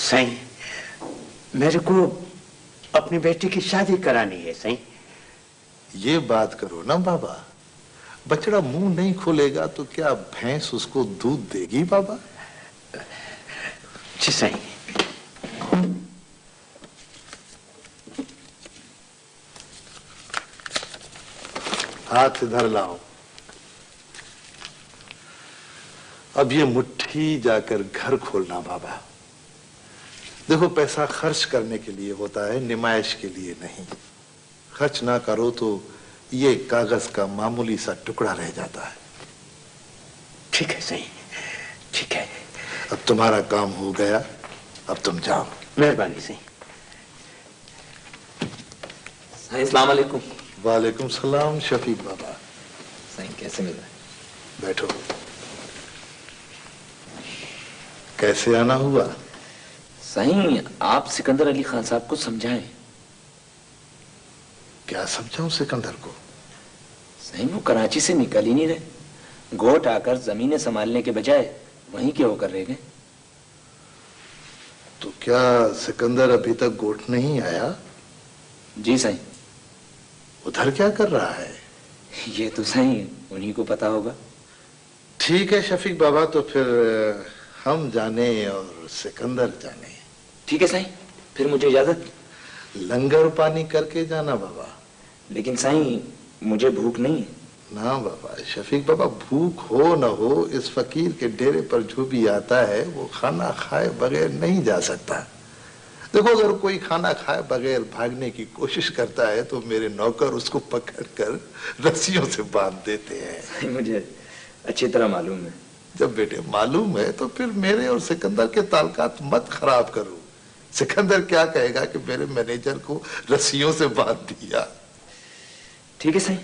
सही, मेरे को अपनी बेटी की शादी करानी है सही। ये बात करो ना बाबा, बछड़ा मुंह नहीं खोलेगा तो क्या भैंस उसको दूध देगी बाबा? जी सही। हाथ इधर लाओ। अब ये मुट्ठी जाकर घर खोलना बाबा। देखो, पैसा खर्च करने के लिए होता है, निमाइश के लिए नहीं। खर्च ना करो तो ये कागज का मामूली सा टुकड़ा रह जाता है। ठीक है सही, ठीक है। अब तुम्हारा काम हो गया, अब तुम जाओ। मेहरबानी सही। अस्सलाम वालेकुम। वालेकुम सलाम शफीक बाबा। साईं कैसे मिल रहा है? बैठो। कैसे आना हुआ? साईं आप सिकंदर अली खान साहब को समझाएं। क्या समझाऊं सिकंदर को? साईं वो कराची से निकल ही नहीं रहे। गोट आकर जमीनें संभालने के बजाय वहीं के होकर रह गए। तो क्या सिकंदर अभी तक गोट नहीं आया? जी साईं। उधर क्या कर रहा है? ये तो साईं उन्हीं को पता होगा। ठीक है शफीक बाबा, तो फिर हम जाने और सिकंदर जाने। ठीक है साईं, फिर मुझे इजाजत। लंगर पानी करके जाना बाबा। लेकिन साईं मुझे भूख नहीं है। ना बाबा, शफीक बाबा भूख हो न हो, इस फकीर के डेरे पर जो भी आता है वो खाना खाए बगैर नहीं जा सकता। देखो, अगर कोई खाना खाए बगैर भागने की कोशिश करता है तो मेरे नौकर उसको पकड़कर रस्सियों से बांध देते हैं। मुझे अच्छी तरह मालूम है। जब बेटे मालूम है तो फिर मेरे और सिकंदर के ताल्लुकात मत खराब करो। सिकंदर क्या कहेगा कि मेरे मैनेजर को रस्सियों से बांध दिया। ठीक है साईं,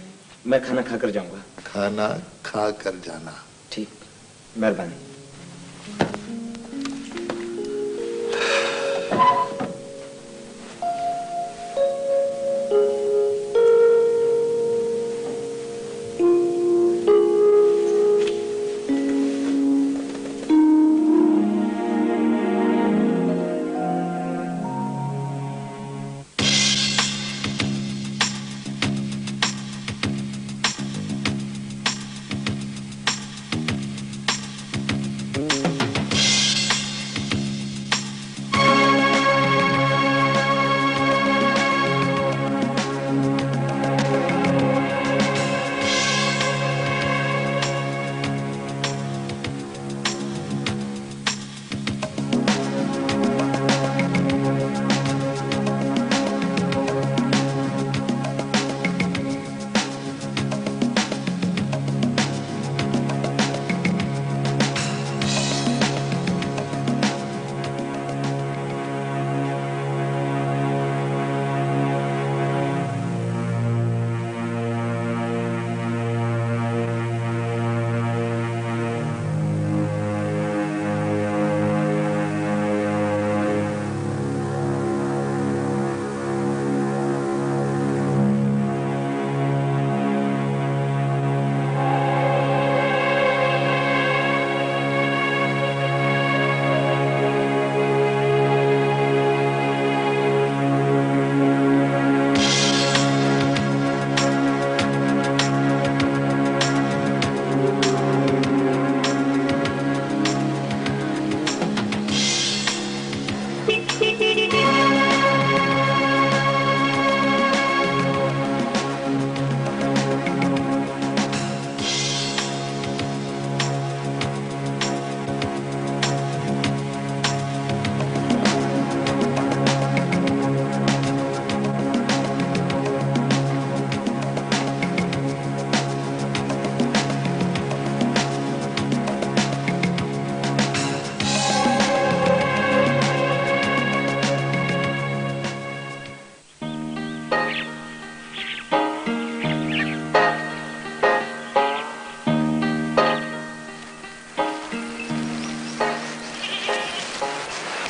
मैं खाना खाकर जाऊंगा। खाना खा कर जाना। ठीक, मेहरबानी।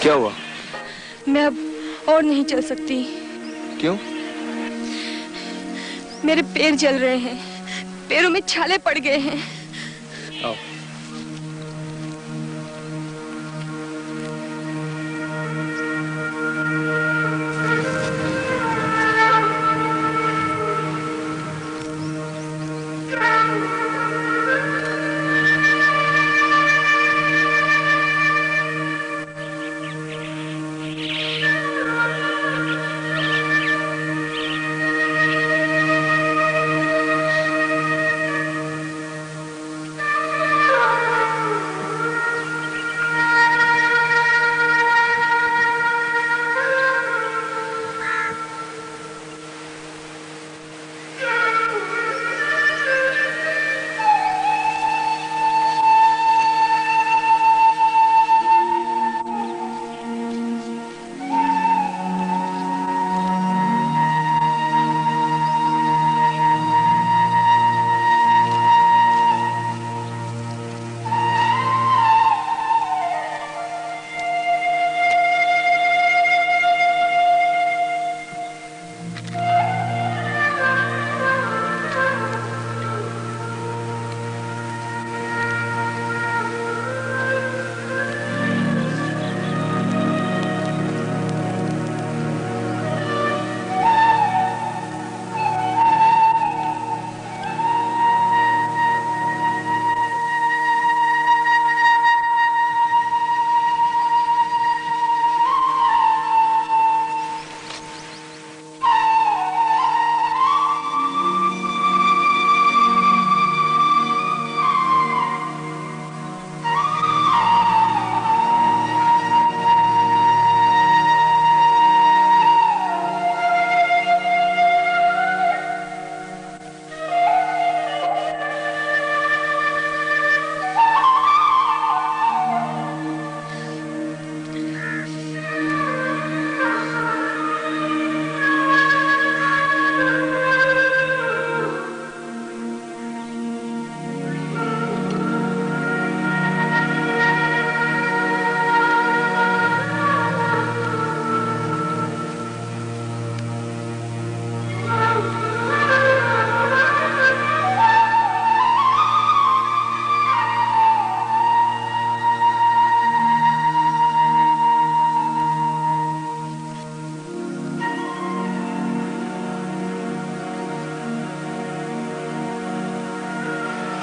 क्या हुआ? मैं अब और नहीं चल सकती। क्यों? मेरे पैर जल रहे हैं, पैरों में छाले पड़ गए हैं। आओ।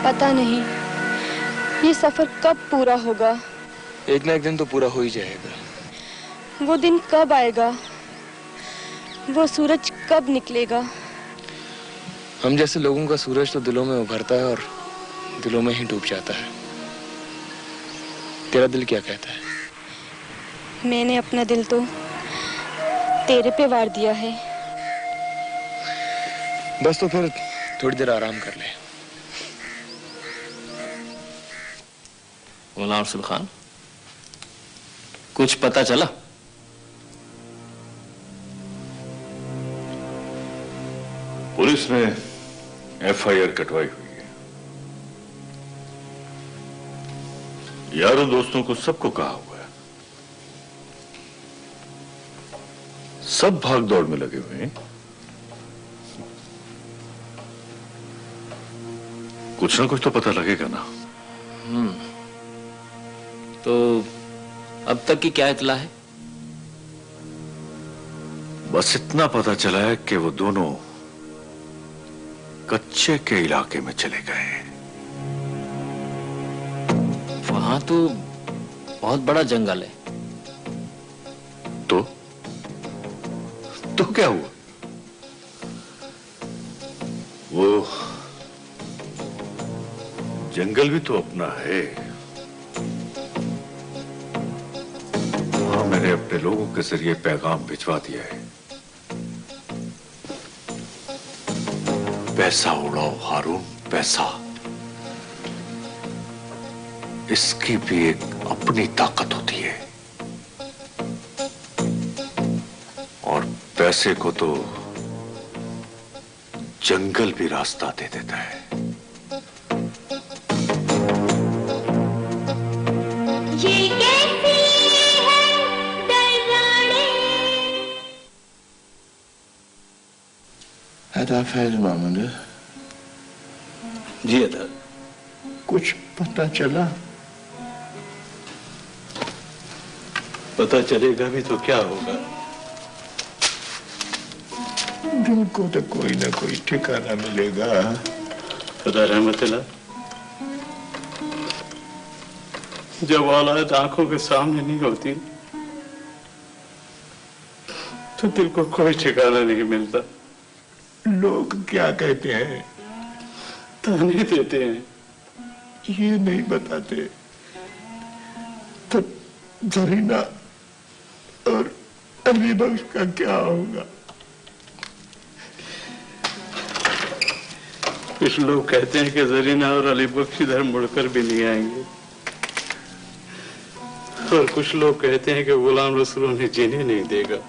पता नहीं ये सफर कब पूरा होगा। एक ना एक दिन तो पूरा हो ही जाएगा। वो दिन कब आएगा? वो सूरज कब निकलेगा? हम जैसे लोगों का सूरज तो दिलों में उभरता है और दिलों में ही डूब जाता है। तेरा दिल क्या कहता है? मैंने अपना दिल तो तेरे पे वार दिया है। बस तो फिर थोड़ी देर आराम कर ले। गुलाम अरसल खान, कुछ पता चला? पुलिस ने एफआईआर कटवाई हुई है। यारों दोस्तों को सबको कहा हुआ है, सब भाग दौड़ में लगे हुए हैं। कुछ ना कुछ तो पता लगेगा ना। तो अब तक की क्या इत्तला है? बस इतना पता चला है कि वो दोनों कच्चे के इलाके में चले गए हैं। वहां तो बहुत बड़ा जंगल है। तो क्या हुआ? वो जंगल भी तो अपना है। वहां मैंने अपने लोगों के जरिए पैगाम भिजवा दिया है। पैसा उड़ाओ हारून, पैसा। इसकी भी एक अपनी ताकत होती है और पैसे को तो जंगल भी रास्ता दे देता है। ये कैसी है दरबारे। अदा फैज मामूद, जी अदा। कुछ पता चला? पता चलेगा भी तो क्या होगा? दिल को तो कोई ना कोई ठिकाना मिलेगा। खुदा रहमतुल्लाह, जब औलाद आंखों के सामने नहीं होती तो दिल को कोई ठिकाना नहीं मिलता। लोग क्या कहते हैं? ताने देते हैं। ये नहीं बताते तो जरीना और अली बख्श का क्या होगा? कुछ लोग कहते हैं कि जरीना और अली बख्श इधर मुड़कर भी नहीं आएंगे, और कुछ लोग कहते हैं कि गुलाम रसूल उन्हें जीने नहीं देगा।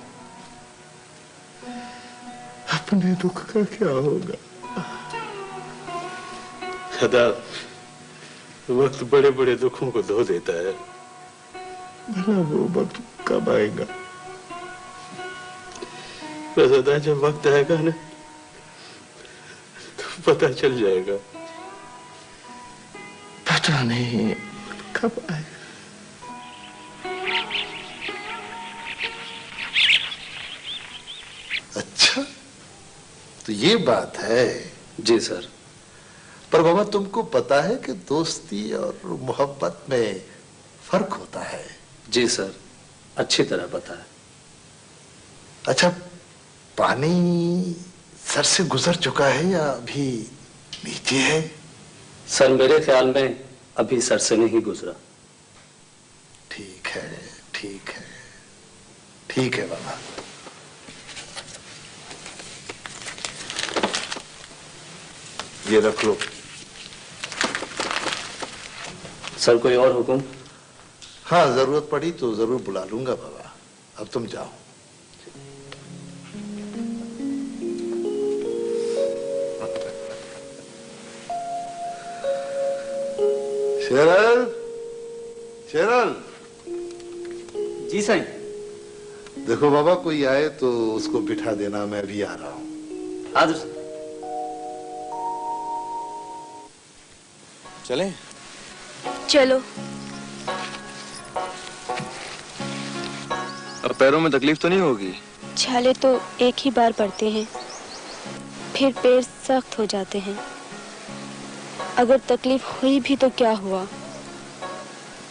अपने दुख का क्या होगा? खुदा वक्त बड़े बड़े दुखों को धो देता है। भला वो वक्त कब आएगा? बस अदा, जब वक्त आएगा ना तो पता चल जाएगा। पता नहीं कब आएगा। अच्छा, तो ये बात है। जी सर। पर बाबा, तुमको पता है कि दोस्ती और मोहब्बत में फर्क होता है? जी सर, अच्छी तरह पता है। अच्छा, पानी सर से गुजर चुका है या अभी नीचे है? सर, मेरे ख्याल में अभी सर से नहीं गुजरा। ठीक है, ठीक है, ठीक है बाबा। ये रख लो। सर, कोई और हुक्म? हाँ, जरूरत पड़ी तो जरूर बुला लूंगा बाबा। अब तुम जाओ। Cheryl, Cheryl. जी साईं। देखो बाबा, कोई आए तो उसको बिठा देना, मैं भी आ रहा हूं। हाजिर सर। चलें? चलो। अब पैरों में तकलीफ तो नहीं होगी? छाले तो एक ही बार पड़ते हैं, फिर पैर सख्त हो जाते हैं। अगर तकलीफ हुई भी तो क्या हुआ,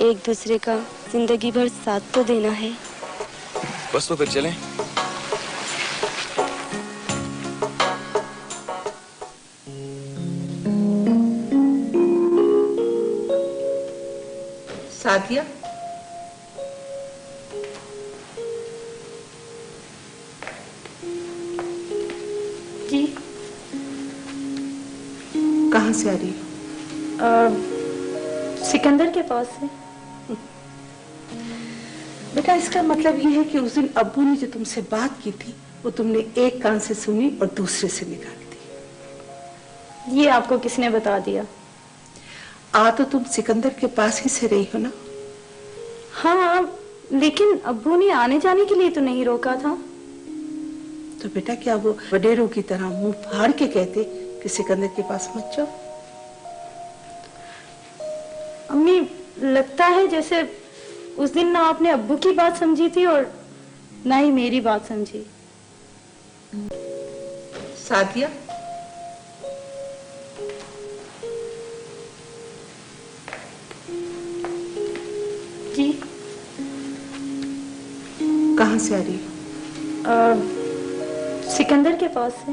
एक दूसरे का जिंदगी भर साथ तो देना है। बस तो फिर चलें। सादिया, जी कहाँ से आ रही हो? सिकंदर के पास से। बेटा, इसका मतलब ये है कि उस दिन अब्बू ने जो तुमसे बात की थी वो तुमने एक कान से सुनी और दूसरे से निकाल दी। ये आपको किसने बता दिया? आ तो तुम सिकंदर के पास ही से रही हो ना? हाँ, लेकिन अब्बू ने आने जाने के लिए तो नहीं रोका था। तो बेटा, क्या वो वडेरों की तरह मुंह फाड़ के कहते कि सिकंदर के पास मत जाओ? अम्मी, लगता है जैसे उस दिन ना आपने अब्बू की बात समझी थी और ना ही मेरी बात समझी। सादिया, जी कहाँ से आ रही हो? सिकंदर के पास से।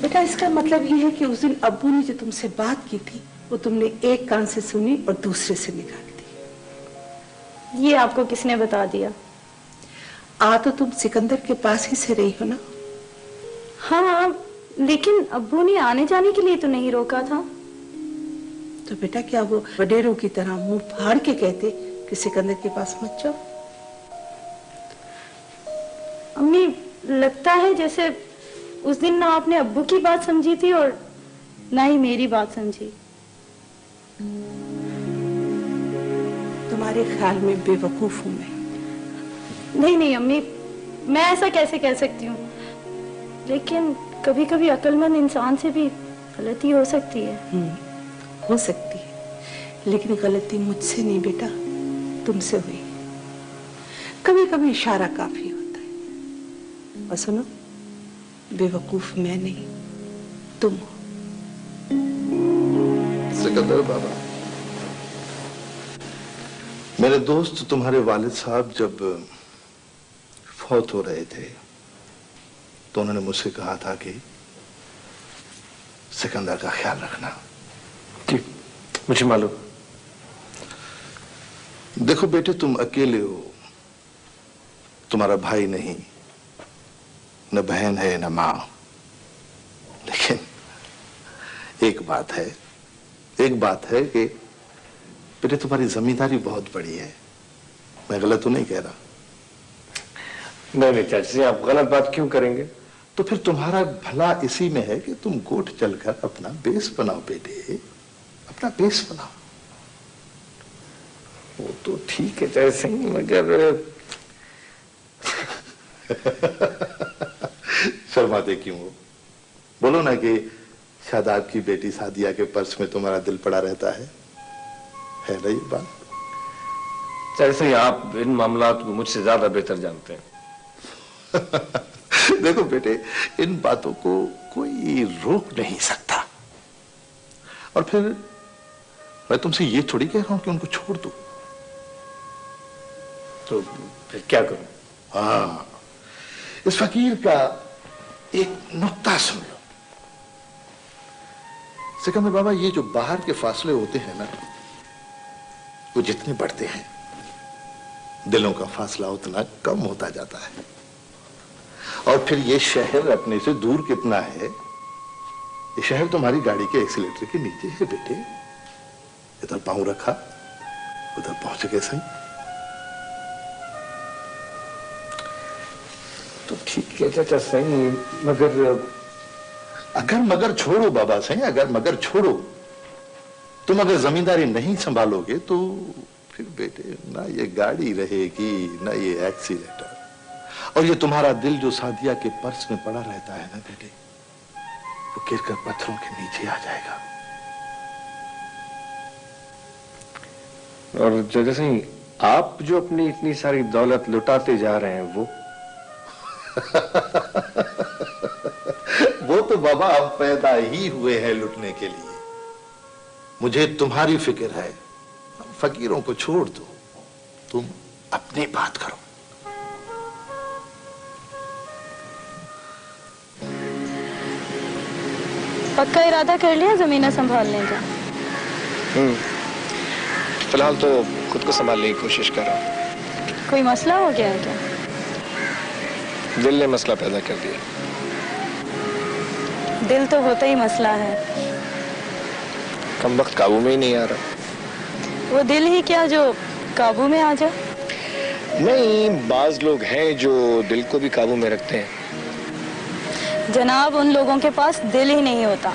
बेटा, इसका मतलब ये है कि उस दिन अब्बू ने जो तुमसे बात की थी वो तुमने एक कान से सुनी और दूसरे से निकाल दी। ये आपको किसने बता दिया? आ तो तुम सिकंदर के पास ही से रही हो ना? हाँ, लेकिन अब्बू ने आने जाने के लिए तो नहीं रोका था। तो बेटा, क्या वो वडेरों की तरह मुंह फाड़ के कहते कि सिकंदर के पास मत जाओ? अम्मी, लगता है जैसे उस दिन ना आपने अब्बू की बात समझी थी और ना ही मेरी बात समझी। तुम्हारे ख्याल में बेवकूफ हूं मैं? नहीं नहीं अम्मी, मैं ऐसा कैसे कह सकती हूँ, लेकिन कभी कभी अक्लमंद इंसान से भी गलती हो सकती है। हो सकती है, लेकिन गलती मुझसे नहीं बेटा, तुमसे हुई। कभी कभी इशारा काफी होता है। और सुनो, बेवकूफ मैं नहीं, तुम हो। सिकंदर बाबा, मेरे दोस्त तुम्हारे वालिद साहब जब फौत हो रहे थे तो उन्होंने मुझसे कहा था कि सिकंदर का ख्याल रखना। जी, मुझे मालूम। देखो बेटे, तुम अकेले हो, तुम्हारा भाई नहीं, न बहन है न मां। लेकिन एक बात है कि बेटे तुम्हारी जिम्मेदारी बहुत बड़ी है। मैं गलत तो नहीं कह रहा? नहीं चाचा जी, आप गलत बात क्यों करेंगे? तो फिर तुम्हारा भला इसी में है कि तुम गोठ चलकर अपना बेस बनाओ बेटे, अपना बेस बनाओ। वो तो ठीक है चाचा सिंह, मगर शर्माते क्यों हो? बोलो ना कि शायद आपकी बेटी सादिया के पर्स में तुम्हारा दिल पड़ा रहता है ना ये बात? चाचा सिंह, आप इन मामलात को मुझसे ज्यादा बेहतर जानते हैं। देखो बेटे, इन बातों को कोई रोक नहीं सकता। और फिर मैं तुमसे ये थोड़ी कह रहा हूं कि उनको छोड़ दो। तो फिर क्या करूं? हाँ, इस फकीर का एक नुक्ता सुन लो। सिकंदर बाबा, ये जो बाहर के फासले होते हैं ना, वो जितने बढ़ते हैं दिलों का फासला उतना कम होता जाता है। और फिर ये शहर अपने से दूर कितना है? ये शहर तुम्हारी गाड़ी के एक्सीलेटर के नीचे है बेटे। इधर पांव रखा, उधर पहुंच गए सही। तो ठीक है चाचा सिंह, मगर अगर मगर छोड़ो बाबा सिंह, अगर मगर छोड़ो। तुम अगर जमींदारी नहीं संभालोगे तो फिर बेटे ना ये गाड़ी रहेगी ना ये एक्सीलेटर, और ये तुम्हारा दिल जो सादिया के पर्स में पड़ा रहता है ना बेटे, वो गिरकर पत्थरों के नीचे आ जाएगा। और चाचा सिंह, आप जो अपनी इतनी सारी दौलत लुटाते जा रहे हैं, वो वो तो बाबा हम पैदा ही हुए हैं लुटने के लिए। मुझे तुम्हारी फिक्र है, फकीरों को छोड़ दो, तुम अपनी बात करो। पक्का इरादा कर लिया जमीनें संभालने का? फिलहाल तो खुद को संभालने की कोशिश कर रहा हूँ। कोई मसला हो गया है क्या? दिल ने मसला पैदा कर दिया। दिल तो होता ही मसला है। कम वक्त काबू में ही नहीं आ रहा। वो दिल ही क्या जो काबू में आ जाए? नहीं, बाज लोग हैं जो दिल को भी काबू में रखते हैं। जनाब, उन लोगों के पास दिल ही नहीं होता।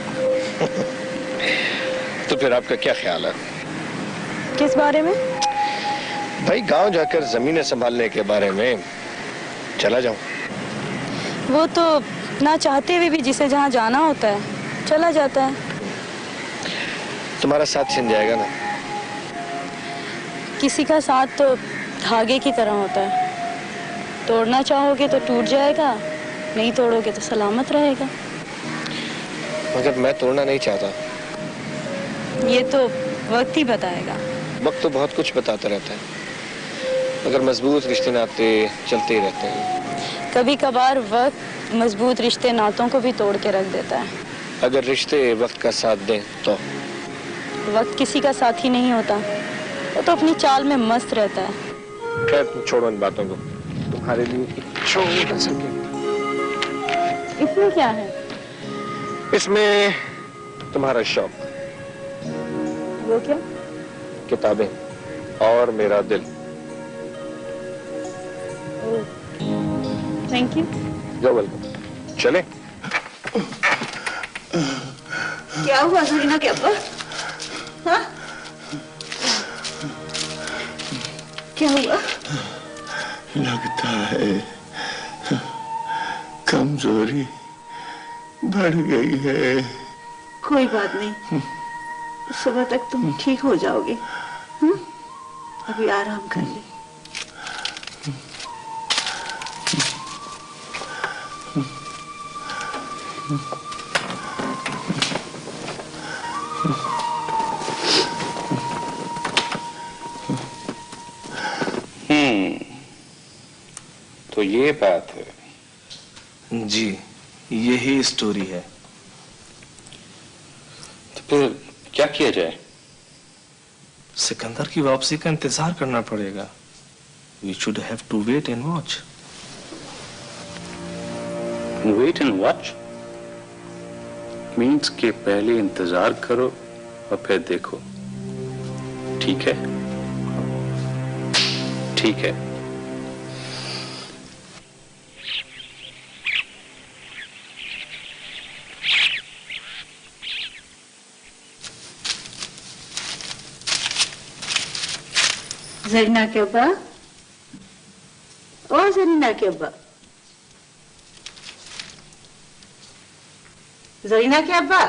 तो फिर आपका क्या ख्याल है? किस बारे में? भाई गांव जाकर जमीनें संभालने के बारे में चला जाऊं। वो तो ना चाहते हुए भी जिसे जहाँ जाना होता है चला जाता है। तुम्हारा साथ छिन जाएगा ना। किसी का साथ तो धागे की तरह होता है, तोड़ना चाहोगे तो टूट जाएगा, नहीं तोड़ोगे तो सलामत रहेगा। मगर मैं तोड़ना नहीं चाहता। ये तो वक्त ही बताएगा। वक्त तो बहुत कुछ बताता रहता है, मगर मजबूत रिश्ते नाते चलते ही रहते हैं। कभी कभार वक्त मजबूत रिश्ते नातों को भी तोड़ के रख देता है। अगर रिश्ते वक्त का साथ दें तो? वक्त किसी का साथी नहीं होता, वो तो अपनी चाल में मस्त रहता है। खैर तुम छोड़ो इन बातों को। तुम्हारे लिए एक छोटा सा गिफ्ट। इसमें क्या है? इसमें तुम्हारा शौक। वो क्या? किताबें और मेरा दिल। Thank you. जो वेलकम। चले? क्या हुआ सरीना के अब्बा? हाँ? क्या हुआ? लगता है कमजोरी बढ़ गई है। कोई बात नहीं, सुबह तक तुम ठीक हो जाओगे। अभी आराम कर ले। तो ये बात है। जी, यही स्टोरी है। तो फिर क्या किया जाए? सिकंदर की वापसी का इंतजार करना पड़ेगा। We should have to wait and watch. Wait and watch means कि पहले इंतजार करो और फिर देखो। ठीक है? ठीक है। जरीना के अब्बा, ओ जरीना के अब्बा, जरीना के अब्बा।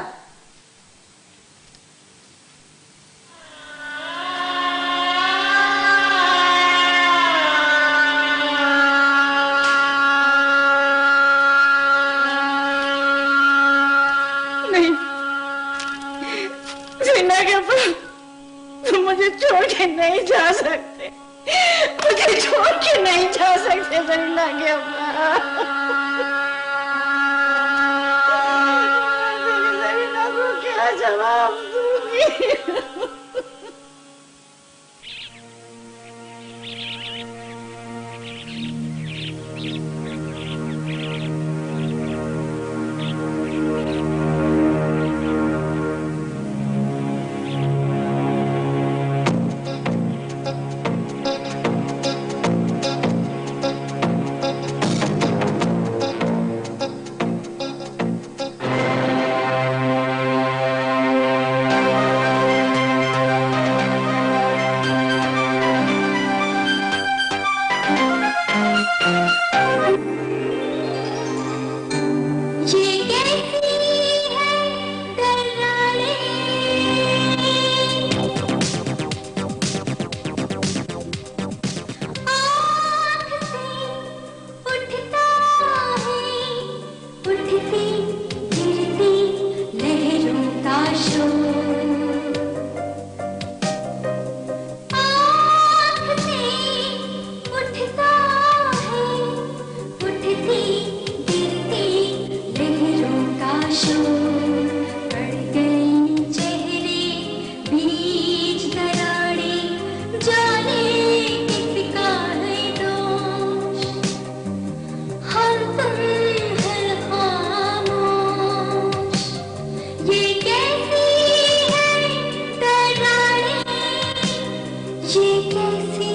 नहीं, जरीना के अब्बा, तुम मुझे छोड़ के नहीं जा सकते, मुझे छोड़ के नहीं जा सकते जरीना के अब्बा। जरीना को क्या जवाब दूंगी? ये कैसी